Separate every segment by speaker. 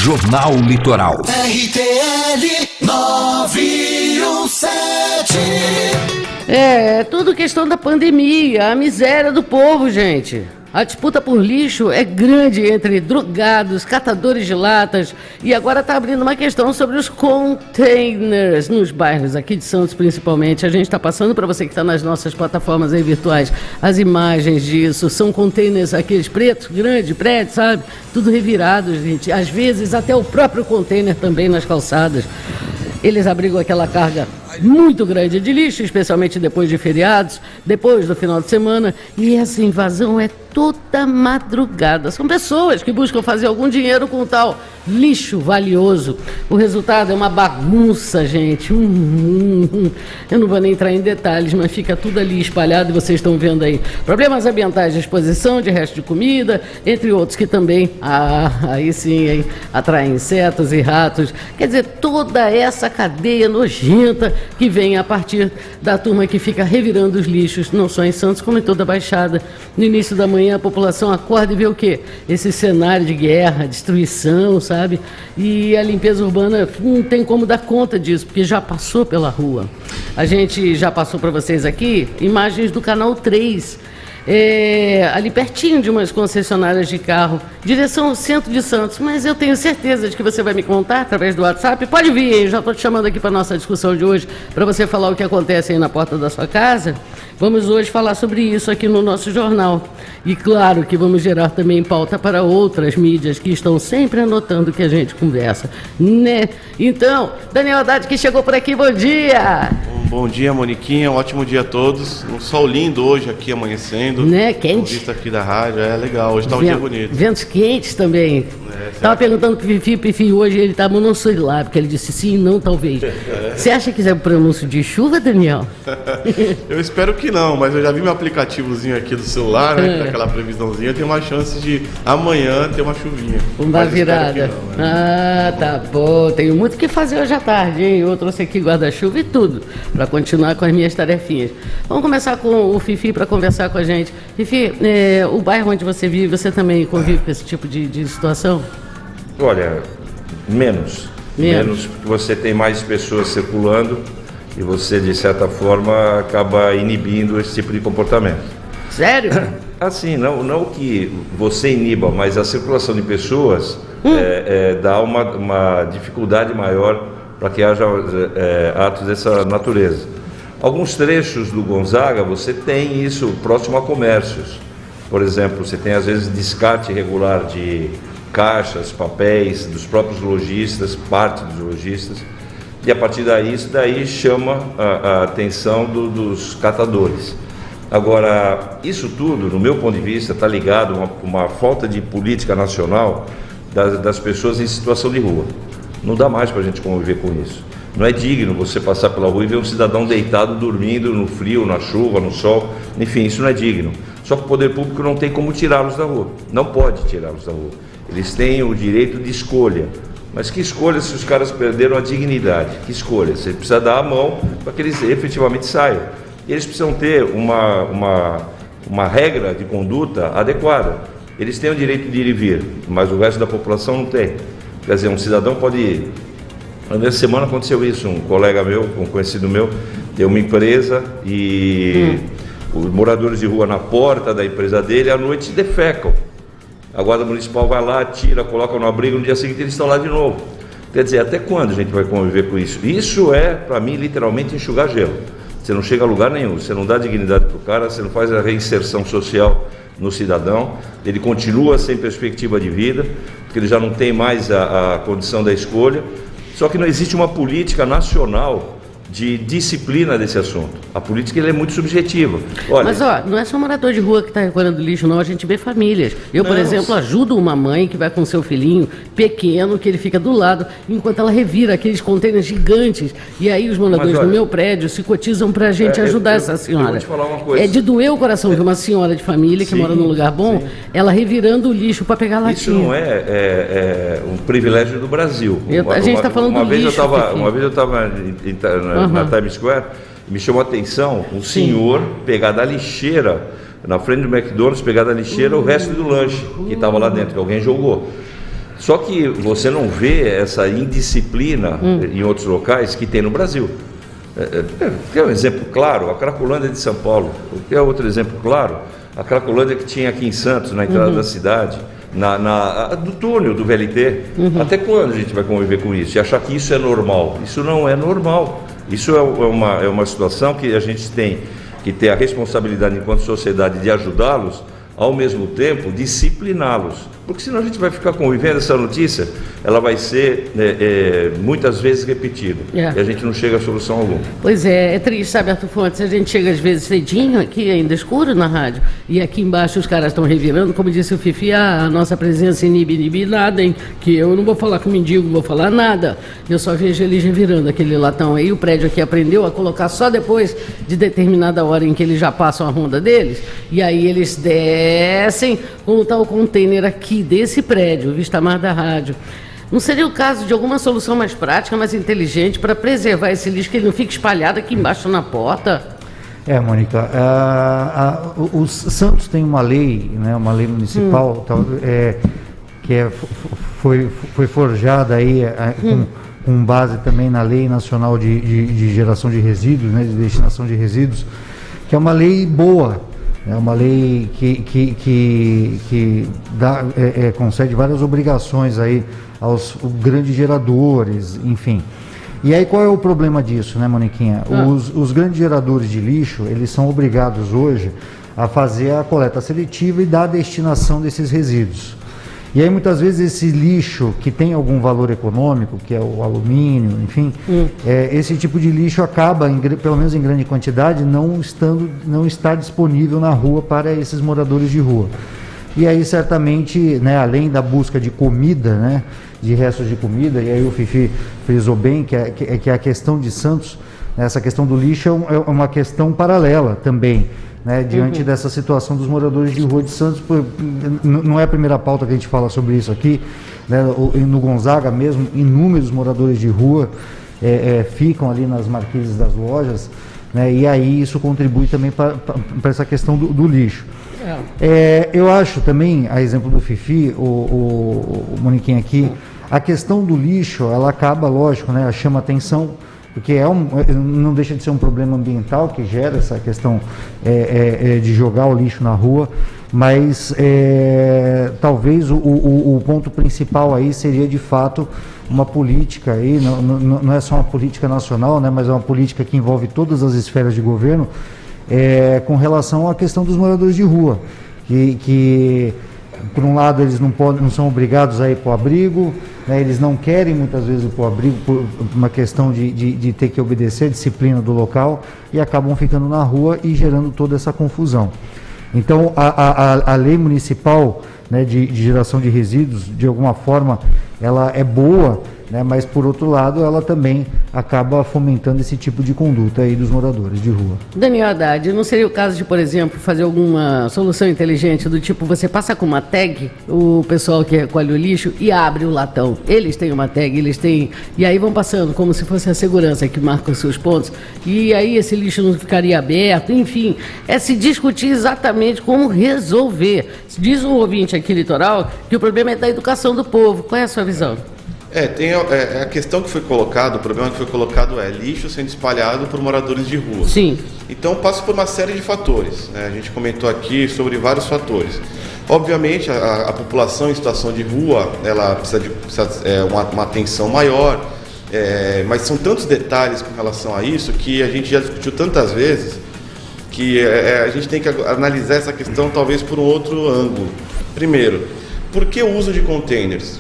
Speaker 1: Jornal Litoral.
Speaker 2: RTL 917.
Speaker 3: É tudo questão da pandemia, a miséria do povo, gente. A disputa por lixo é grande entre drogados, catadores de latas e agora está abrindo uma questão sobre os containers nos bairros aqui de Santos principalmente. A gente está passando para você que está nas nossas plataformas aí virtuais as imagens disso. São containers aqueles pretos, grandes, prédios, sabe? Tudo revirado, gente. Às vezes até o próprio container também nas calçadas. Eles abrigam aquela carga muito grande de lixo, especialmente depois de feriados, depois do final de semana, e essa invasão é toda madrugada. São pessoas que buscam fazer algum dinheiro com tal lixo valioso. O resultado é uma bagunça, gente. Eu não vou nem entrar em detalhes, mas fica tudo ali espalhado e vocês estão vendo aí. Problemas ambientais de exposição de resto de comida, entre outros que também, aí sim, hein, atraem insetos e ratos. Quer dizer, toda essa cadeia nojenta que vem a partir da turma que fica revirando os lixos, não só em Santos, como em toda a Baixada. No início da manhã, a população acorda e vê o quê? Esse cenário de guerra, destruição, sabe? E a limpeza urbana não tem como dar conta disso, porque já passou pela rua. A gente já passou para vocês aqui imagens do Canal 3, ali pertinho de umas concessionárias de carro, direção ao centro de Santos, mas eu tenho certeza de que você vai me contar através do WhatsApp. Pode vir, hein? Já estou te chamando aqui para a nossa discussão de hoje, para você falar o que acontece aí na porta da sua casa. Vamos hoje falar sobre isso aqui no nosso jornal. E claro que vamos gerar também pauta para outras mídias que estão sempre anotando o que a gente conversa, né? Então, Daniel Haddad que chegou por aqui, bom dia!
Speaker 4: Bom dia, Moniquinha, um ótimo dia a todos. Um sol lindo hoje aqui amanhecendo.
Speaker 3: Né, quente.
Speaker 4: Vista aqui da rádio, é legal, hoje está um dia bonito.
Speaker 3: Ventos quentes também. Tava perguntando pro Fifi hoje, ele estava no celular, porque ele disse sim, não, talvez. Você acha que é um pronúncio de chuva, Daniel?
Speaker 4: Eu espero que não, mas eu já vi meu aplicativozinho aqui do celular, né, aquela previsãozinha, tem uma chance de amanhã ter uma chuvinha.
Speaker 3: Uma virada. Não, né? Tá bom, tenho muito o que fazer hoje à tarde, hein? Eu trouxe aqui guarda-chuva e tudo, para continuar com as minhas tarefinhas. Vamos começar com o Fifi para conversar com a gente. Fifi, o bairro onde você vive, você também convive com esse tipo de situação?
Speaker 5: Olha, menos, porque você tem mais pessoas circulando e você, de certa forma, acaba inibindo esse tipo de comportamento.
Speaker 3: Sério?
Speaker 5: Assim, não que você iniba, mas a circulação de pessoas dá uma dificuldade maior para que haja atos dessa natureza. Alguns trechos do Gonzaga, você tem isso próximo a comércios. Por exemplo, você tem às vezes descarte irregular de caixas, papéis, dos próprios lojistas, parte dos lojistas, e a partir daí, isso daí chama a atenção dos catadores. Agora, isso tudo, no meu ponto de vista, está ligado a uma falta de política nacional das pessoas em situação de rua. Não dá mais para a gente conviver com isso. Não é digno você passar pela rua e ver um cidadão deitado, dormindo no frio, na chuva, no sol, enfim, isso não é digno. Só que o poder público não tem como tirá-los da rua, não pode tirá-los da rua. Eles têm o direito de escolha, mas que escolha se os caras perderam a dignidade? Que escolha? Você precisa dar a mão para que eles efetivamente saiam. E eles precisam ter uma regra de conduta adequada. Eles têm o direito de ir e vir, mas o resto da população não tem. Quer dizer, um cidadão pode ir. Nessa semana aconteceu isso, um colega meu, um conhecido meu, tem uma empresa e os moradores de rua na porta da empresa dele à noite defecam. A guarda municipal vai lá, tira, coloca no abrigo, no dia seguinte eles estão lá de novo. Quer dizer, até quando a gente vai conviver com isso? Isso é, para mim, literalmente enxugar gelo. Você não chega a lugar nenhum, você não dá dignidade para o cara, você não faz a reinserção social no cidadão, ele continua sem perspectiva de vida, porque ele já não tem mais a condição da escolha. Só que não existe uma política nacional de disciplina desse assunto. A política é muito subjetiva. Olha,
Speaker 3: mas não é só morador de rua que está recolhendo lixo, não. A gente vê famílias. Eu, por exemplo, ajudo uma mãe que vai com seu filhinho pequeno, que ele fica do lado, enquanto ela revira aqueles contêineres gigantes. E aí os moradores do meu prédio se cotizam para a gente ajudar essa senhora.
Speaker 5: Eu vou te falar uma coisa.
Speaker 3: É de doer o coração de uma senhora de família que mora num lugar bom, ela revirando o lixo para pegar latinha.
Speaker 5: Isso não é um privilégio do Brasil.
Speaker 3: A gente está falando do lixo.
Speaker 5: Uma vez eu estava na Times Square, me chamou a atenção um senhor pegar da lixeira, na frente do McDonald's, pegar da lixeira o resto do lanche que estava lá dentro, que alguém jogou. Só que você não vê essa indisciplina em outros locais que tem no Brasil. Quer um exemplo claro? A Cracolândia de São Paulo. Quer outro exemplo claro? A Cracolândia que tinha aqui em Santos, na entrada da cidade, do túnel do VLT. Até quando a gente vai conviver com isso? E achar que isso é normal? Isso não é normal. Isso é uma situação que a gente tem que ter a responsabilidade enquanto sociedade de ajudá-los, ao mesmo tempo discipliná-los. Porque senão a gente vai ficar convivendo essa notícia, ela vai ser muitas vezes repetida. E a gente não chega a solução alguma.
Speaker 3: Pois é triste, sabe, Arthur Fontes? A gente chega às vezes cedinho aqui, ainda escuro na rádio, e aqui embaixo os caras estão revirando, como disse o Fifi, a nossa presença inibe nada, hein? Que eu não vou falar com mendigo, não vou falar nada. Eu só vejo eles revirando aquele latão aí. O prédio aqui aprendeu a colocar só depois de determinada hora em que eles já passam a ronda deles, e aí eles descem com o tal container aqui desse prédio, Vista Mar da Rádio. Não seria o caso de alguma solução mais prática, mais inteligente, para preservar esse lixo, que ele não fique espalhado aqui embaixo na porta?
Speaker 1: Mônica, o Santos tem uma lei, né, uma lei municipal, que foi forjada aí com base também na Lei Nacional de Geração de Resíduos, né, de destinação de resíduos, que é uma lei boa. É uma lei que concede várias obrigações aí aos grandes geradores, enfim. E aí qual é o problema disso, né, Moniquinha? Os grandes geradores de lixo, eles são obrigados hoje a fazer a coleta seletiva e dar a destinação desses resíduos. E aí muitas vezes esse lixo que tem algum valor econômico, que é o alumínio, enfim, esse tipo de lixo acaba, pelo menos em grande quantidade, não está disponível na rua para esses moradores de rua. E aí certamente, né, além da busca de comida, né, de restos de comida, e aí o Fifi frisou bem que a questão de Santos, né, essa questão do lixo é uma questão paralela também. Né, diante dessa situação dos moradores de rua de Santos, não é a primeira pauta que a gente fala sobre isso aqui, né, no Gonzaga mesmo, inúmeros moradores de rua ficam ali nas marquises das lojas, né, e aí isso contribui também para essa questão do lixo. Eu acho também, a exemplo do Fifi, o Moniquinha aqui, a questão do lixo, ela acaba, lógico, né, chama atenção, porque não deixa de ser um problema ambiental que gera essa questão de jogar o lixo na rua, mas talvez o ponto principal aí seria de fato uma política aí, não é só uma política nacional, né, mas é uma política que envolve todas as esferas de governo, com relação à questão dos moradores de rua, que por um lado eles não são obrigados a ir para o abrigo, né, eles não querem muitas vezes ir para o abrigo por uma questão de ter que obedecer a disciplina do local e acabam ficando na rua e gerando toda essa confusão. Então a lei municipal, né, de geração de resíduos, de alguma forma, ela é boa, né, mas por outro lado ela também acaba fomentando esse tipo de conduta aí dos moradores de rua.
Speaker 3: Daniel Haddad, não seria o caso de, por exemplo, fazer alguma solução inteligente do tipo, você passa com uma tag, o pessoal que recolhe o lixo, e abre o latão. Eles têm uma tag, e aí vão passando como se fosse a segurança que marca os seus pontos, e aí esse lixo não ficaria aberto, enfim, se discutir exatamente como resolver. Diz um ouvinte aqui litoral que o problema é da educação do povo. Qual é a sua visão?
Speaker 4: Tem a questão que foi colocada, o problema que foi colocado é lixo sendo espalhado por moradores de rua.
Speaker 3: Sim.
Speaker 4: Então passa por uma série de fatores, né? A gente comentou aqui sobre vários fatores. Obviamente a população em situação de rua, ela precisa de uma atenção maior, mas são tantos detalhes com relação a isso que a gente já discutiu tantas vezes que a gente tem que analisar essa questão talvez por um outro ângulo. Primeiro, por que o uso de containers?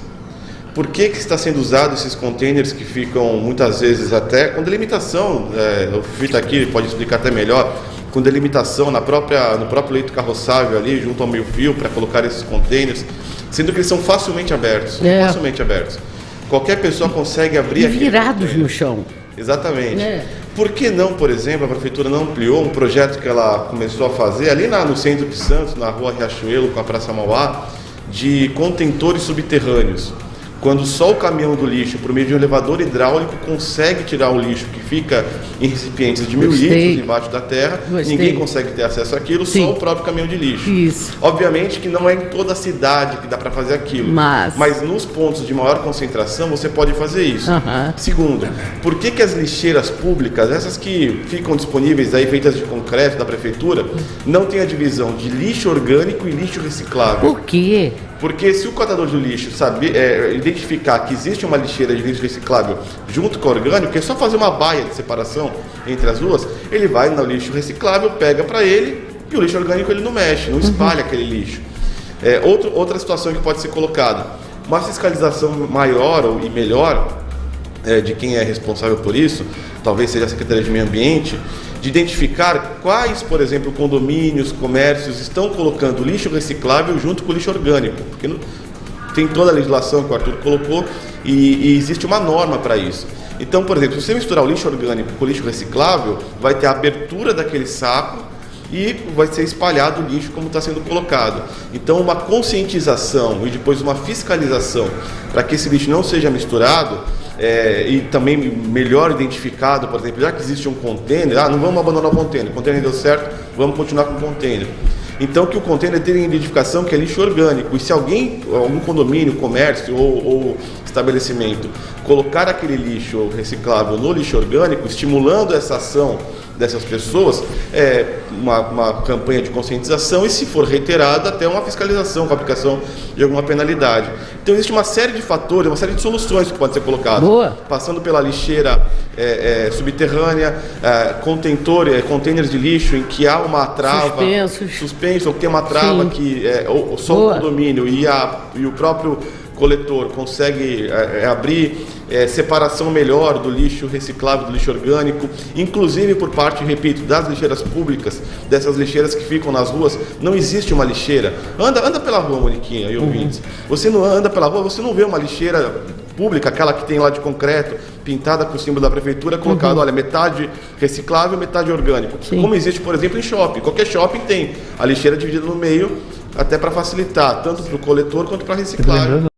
Speaker 4: Por que está sendo usado esses containers que ficam muitas vezes até com delimitação, o Fifi está aqui, pode explicar até melhor, com delimitação no próprio leito carroçável ali, junto ao meio-fio, para colocar esses containers, sendo que eles são facilmente abertos. Facilmente abertos. Qualquer pessoa consegue abrir aqui.
Speaker 3: Virados no chão.
Speaker 4: Exatamente. Por que não, por exemplo, a prefeitura não ampliou um projeto que ela começou a fazer ali no centro de Santos, na rua Riachuelo com a Praça Mauá, de contentores subterrâneos? quando só o caminhão do lixo, por meio de um elevador hidráulico, consegue tirar o lixo que fica em recipientes de 1000 litros embaixo da terra, ninguém consegue ter acesso àquilo, só o próprio caminhão de lixo.
Speaker 3: Isso.
Speaker 4: Obviamente que não é em toda a cidade que dá para fazer aquilo, mas nos pontos de maior concentração você pode fazer isso. Segundo, por que as lixeiras públicas, essas que ficam disponíveis aí, feitas de concreto da prefeitura, não tem a divisão de lixo orgânico e lixo reciclável?
Speaker 3: Por quê?
Speaker 4: Porque se o catador de lixo saber identificar que existe uma lixeira de lixo reciclável junto com o orgânico, é só fazer uma baia de separação entre as duas, ele vai no lixo reciclável, pega para ele, e o lixo orgânico ele não mexe, não espalha aquele lixo. Outra situação que pode ser colocada, uma fiscalização maior e melhor de quem é responsável por isso, talvez seja a Secretaria de Meio Ambiente, de identificar quais, por exemplo, condomínios, comércios estão colocando lixo reciclável junto com o lixo orgânico, porque tem toda a legislação que o Arthur colocou e existe uma norma para isso. Então, por exemplo, se você misturar o lixo orgânico com o lixo reciclável, vai ter a abertura daquele saco e vai ser espalhado o lixo como está sendo colocado. Então, uma conscientização e depois uma fiscalização para que esse lixo não seja misturado, e também melhor identificado, por exemplo, já que existe um container, não vamos abandonar o container deu certo, vamos continuar com o container. Então que o container tenha identificação que é lixo orgânico, e se algum condomínio, comércio ou estabelecimento colocar aquele lixo reciclável no lixo orgânico, estimulando essa ação dessas pessoas, uma campanha de conscientização e, se for reiterada, até uma fiscalização com a aplicação de alguma penalidade. Então existe uma série de fatores, uma série de soluções que podem ser colocadas. Passando pela lixeira subterrânea, containers de lixo em que há uma trava suspenso, ou que tem uma trava que só o condomínio e o próprio coletor consegue abrir separação melhor do lixo reciclável do lixo orgânico, inclusive por parte, repito, das lixeiras públicas, dessas lixeiras que ficam nas ruas. Não existe uma lixeira. Anda pela rua, Moniquinha e ouvintes. Você não anda pela rua, você não vê uma lixeira pública, aquela que tem lá de concreto, pintada com o símbolo da prefeitura, colocado, olha, metade reciclável, metade orgânico. Como existe, por exemplo, em shopping. Qualquer shopping tem a lixeira dividida no meio, até para facilitar, tanto para o coletor quanto para a reciclagem.